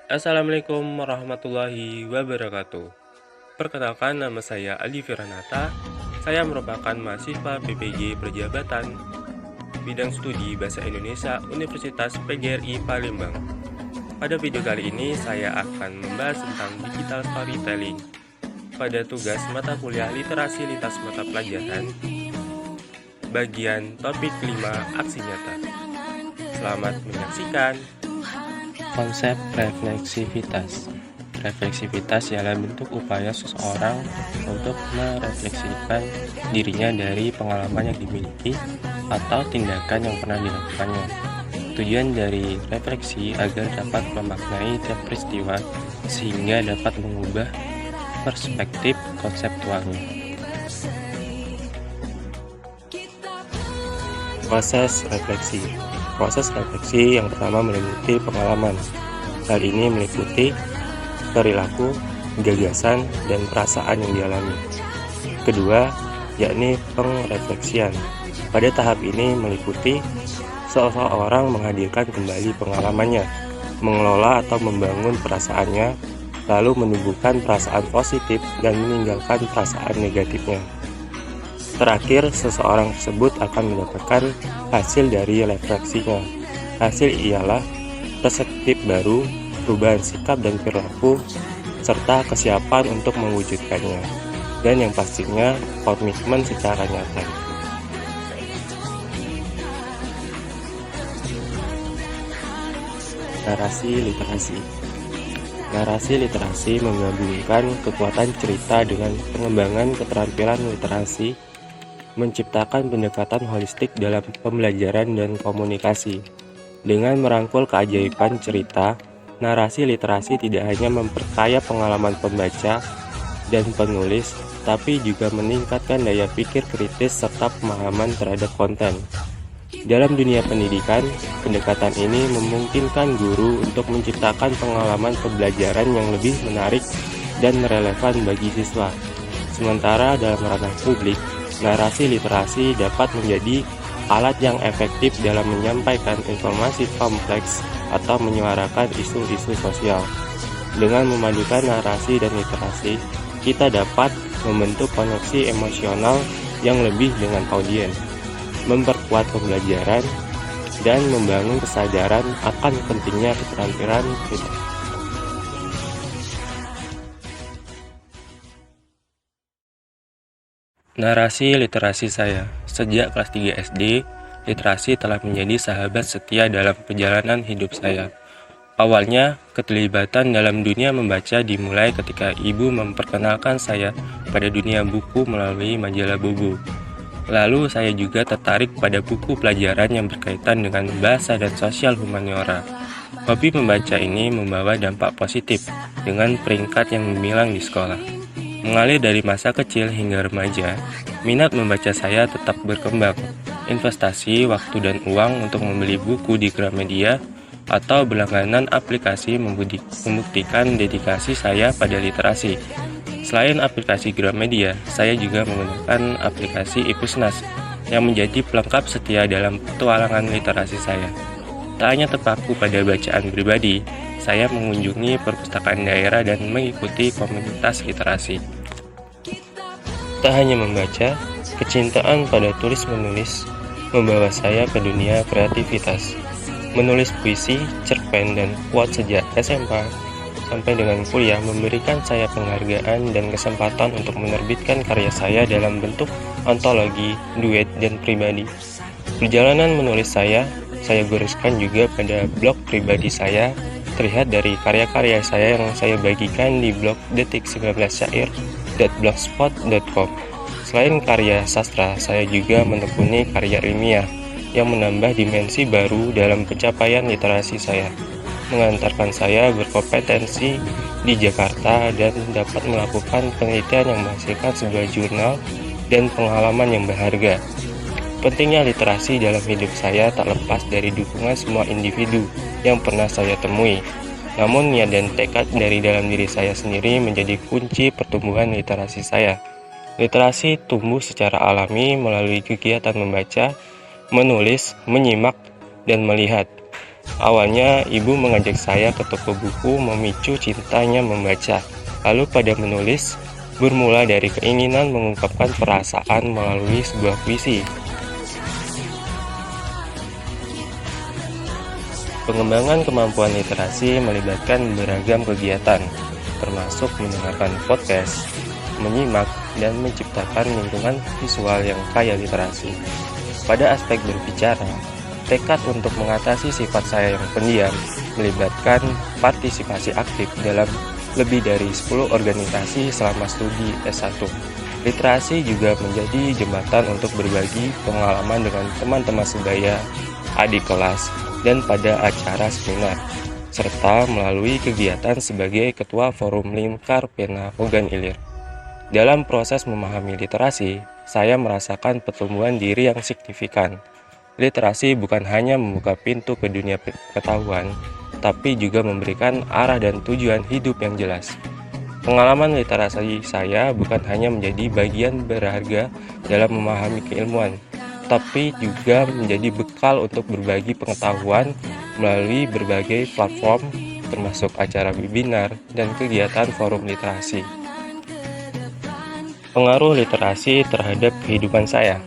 Assalamualaikum warahmatullahi wabarakatuh. Perkenalkan, nama saya Ali Firanata. Saya merupakan mahasiswa PPG Perjabatan, bidang studi Bahasa Indonesia Universitas PGRI Palembang. Pada video kali ini saya akan membahas tentang digital storytelling pada tugas mata kuliah literasi lintas mata pelajaran, bagian topik 5 aksi nyata. Selamat menyaksikan. Konsep refleksivitas. Refleksivitas ialah bentuk upaya seseorang untuk merefleksikan dirinya dari pengalaman yang dimiliki atau tindakan yang pernah dilakukannya. Tujuan dari refleksi agar dapat memaknai tiap peristiwa sehingga dapat mengubah perspektif konseptualnya. Proses refleksi. Proses refleksi yang pertama meliputi pengalaman. Hal ini meliputi perilaku, gagasan, dan perasaan yang dialami. Kedua, yakni pengrefleksian. Pada tahap ini meliputi seseorang menghadirkan kembali pengalamannya, mengelola atau membangun perasaannya, lalu menumbuhkan perasaan positif dan meninggalkan perasaan negatifnya. Terakhir, seseorang tersebut akan mendapatkan hasil dari refleksinya. Hasil ialah perspektif baru, perubahan sikap dan perilaku, serta kesiapan untuk mewujudkannya. Dan yang pastinya, komitmen secara nyata. Narasi literasi. Narasi literasi menggabungkan kekuatan cerita dengan pengembangan keterampilan literasi, menciptakan pendekatan holistik dalam pembelajaran dan komunikasi. Dengan merangkul keajaiban cerita, narasi literasi tidak hanya memperkaya pengalaman pembaca dan penulis, tapi juga meningkatkan daya pikir kritis serta pemahaman terhadap konten. Dalam dunia pendidikan, pendekatan ini memungkinkan guru untuk menciptakan pengalaman pembelajaran yang lebih menarik dan relevan bagi siswa. Sementara dalam ranah publik, narasi literasi dapat menjadi alat yang efektif dalam menyampaikan informasi kompleks atau menyuarakan isu-isu sosial. Dengan memadukan narasi dan literasi, kita dapat membentuk koneksi emosional yang lebih dengan audiens, memperkuat pembelajaran, dan membangun kesadaran akan pentingnya keterampilan literasi. Narasi literasi saya. Sejak kelas 3 SD, literasi telah menjadi sahabat setia dalam perjalanan hidup saya. Awalnya, keterlibatan dalam dunia membaca dimulai ketika ibu memperkenalkan saya pada dunia buku melalui majalah Bobo. Lalu saya juga tertarik pada buku pelajaran yang berkaitan dengan bahasa dan sosial humaniora. Hobi membaca ini membawa dampak positif dengan peringkat yang gemilang di sekolah. Mengalir dari masa kecil hingga remaja, minat membaca saya tetap berkembang. Investasi waktu dan uang untuk membeli buku di Gramedia atau berlangganan aplikasi membuktikan dedikasi saya pada literasi. Selain aplikasi Gramedia, saya juga menggunakan aplikasi Ipusnas yang menjadi pelengkap setia dalam petualangan literasi saya. Tak hanya terpaku pada bacaan pribadi, saya mengunjungi perpustakaan daerah dan mengikuti komunitas literasi. Tak hanya membaca, kecintaan pada tulis-menulis membawa saya ke dunia kreativitas. Menulis puisi, cerpen, dan quote sejak SMA sampai dengan kuliah memberikan saya penghargaan dan kesempatan untuk menerbitkan karya saya dalam bentuk antologi, duet, dan pribadi. Perjalanan menulis saya goreskan juga pada blog pribadi saya, terlihat dari karya-karya saya yang saya bagikan di blog detik19syair.blogspot.com. Selain karya sastra, saya juga menekuni karya ilmiah yang menambah dimensi baru dalam pencapaian literasi saya, mengantarkan saya berkompetensi di Jakarta dan dapat melakukan penelitian yang menghasilkan sebuah jurnal dan pengalaman yang berharga. Pentingnya literasi dalam hidup saya tak lepas dari dukungan semua individu yang pernah saya temui. Namun niat dan tekad dari dalam diri saya sendiri menjadi kunci pertumbuhan literasi saya. Literasi tumbuh secara alami melalui kegiatan membaca, menulis, menyimak, dan melihat. Awalnya, ibu mengajak saya ke toko buku memicu cintanya membaca. Lalu pada menulis, bermula dari keinginan mengungkapkan perasaan melalui sebuah puisi. Pengembangan kemampuan literasi melibatkan beragam kegiatan, termasuk mendengarkan podcast, menyimak, dan menciptakan lingkungan visual yang kaya literasi. Pada aspek berbicara, tekad untuk mengatasi sifat saya yang pendiam melibatkan partisipasi aktif dalam lebih dari 10 organisasi selama studi S1. Literasi juga menjadi jembatan untuk berbagi pengalaman dengan teman-teman sebaya, adik kelas, dan pada acara seminar, serta melalui kegiatan sebagai Ketua Forum Lingkar Pena Ogan Ilir. Dalam proses memahami literasi, saya merasakan pertumbuhan diri yang signifikan. Literasi bukan hanya membuka pintu ke dunia pengetahuan, tapi juga memberikan arah dan tujuan hidup yang jelas. Pengalaman literasi saya bukan hanya menjadi bagian berharga dalam memahami keilmuan, tapi juga menjadi bekal untuk berbagi pengetahuan melalui berbagai platform, termasuk acara webinar dan kegiatan forum literasi. Pengaruh literasi terhadap kehidupan saya.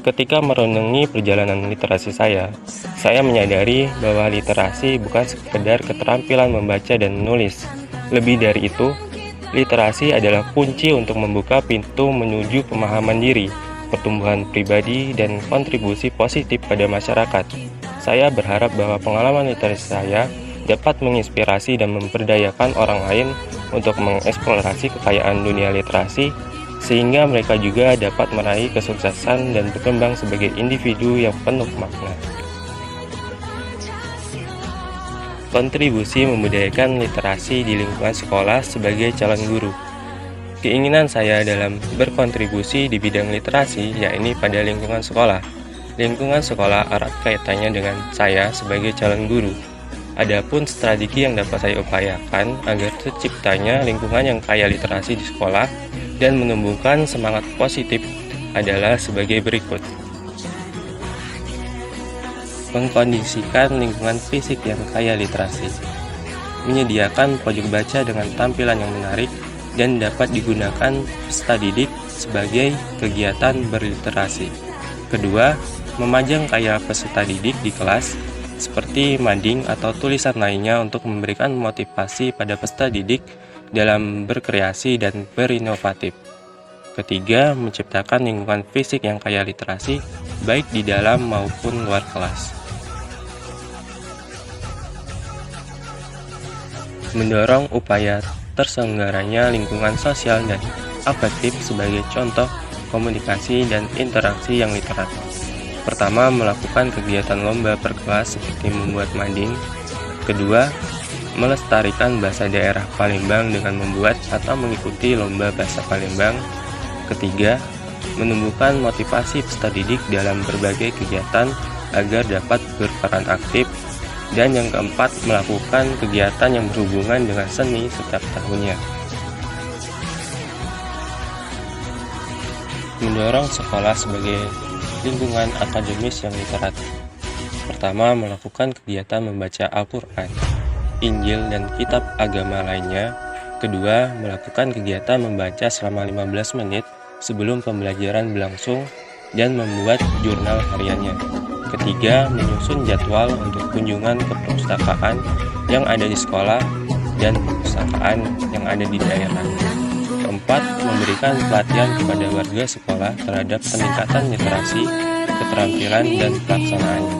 Ketika merenungi perjalanan literasi saya menyadari bahwa literasi bukan sekedar keterampilan membaca dan menulis. Lebih dari itu, literasi adalah kunci untuk membuka pintu menuju pemahaman diri, pertumbuhan pribadi, dan kontribusi positif pada masyarakat. Saya berharap bahwa pengalaman literasi saya dapat menginspirasi dan memberdayakan orang lain untuk mengeksplorasi kekayaan dunia literasi, sehingga mereka juga dapat meraih kesuksesan dan berkembang sebagai individu yang penuh makna. Kontribusi membudayakan literasi di lingkungan sekolah sebagai calon guru. Keinginan saya dalam berkontribusi di bidang literasi yakni pada lingkungan sekolah. Lingkungan sekolah erat kaitannya dengan saya sebagai calon guru. Adapun strategi yang dapat saya upayakan agar terciptanya lingkungan yang kaya literasi di sekolah dan menumbuhkan semangat positif adalah sebagai berikut. Mengkondisikan lingkungan fisik yang kaya literasi. Menyediakan pojok baca dengan tampilan yang menarik dan dapat digunakan peserta didik sebagai kegiatan berliterasi. Kedua, memajang karya peserta didik di kelas seperti mading atau tulisan lainnya untuk memberikan motivasi pada peserta didik dalam berkreasi dan berinovatif. Ketiga, menciptakan lingkungan fisik yang kaya literasi, baik di dalam maupun luar kelas. Mendorong upaya terselenggaranya lingkungan sosial dan afektif sebagai contoh komunikasi dan interaksi yang literat. Pertama, melakukan kegiatan lomba per kelas seperti membuat mading. Kedua, melestarikan bahasa daerah Palembang dengan membuat atau mengikuti lomba bahasa Palembang. Ketiga, menumbuhkan motivasi peserta didik dalam berbagai kegiatan agar dapat berperan aktif. Dan yang keempat, melakukan kegiatan yang berhubungan dengan seni setiap tahunnya. Mendorong sekolah sebagai lingkungan akademis yang literat. Pertama, melakukan kegiatan membaca Al-Quran, Injil, dan kitab agama lainnya. Kedua, melakukan kegiatan membaca selama 15 menit sebelum pembelajaran berlangsung dan membuat jurnal hariannya. Ketiga, menyusun jadwal untuk kunjungan ke perpustakaan yang ada di sekolah dan perpustakaan yang ada di daerah. Keempat, memberikan pelatihan kepada warga sekolah terhadap peningkatan literasi, keterampilan, dan pelaksanaannya.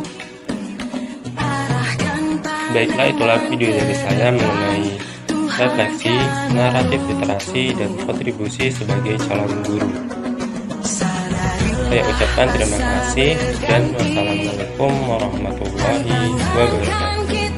Baiklah, itulah video dari saya mengenai refleksi, naratif literasi, dan kontribusi sebagai calon guru. Saya ucapkan terima kasih dan wassalamualaikum warahmatullahi wabarakatuh.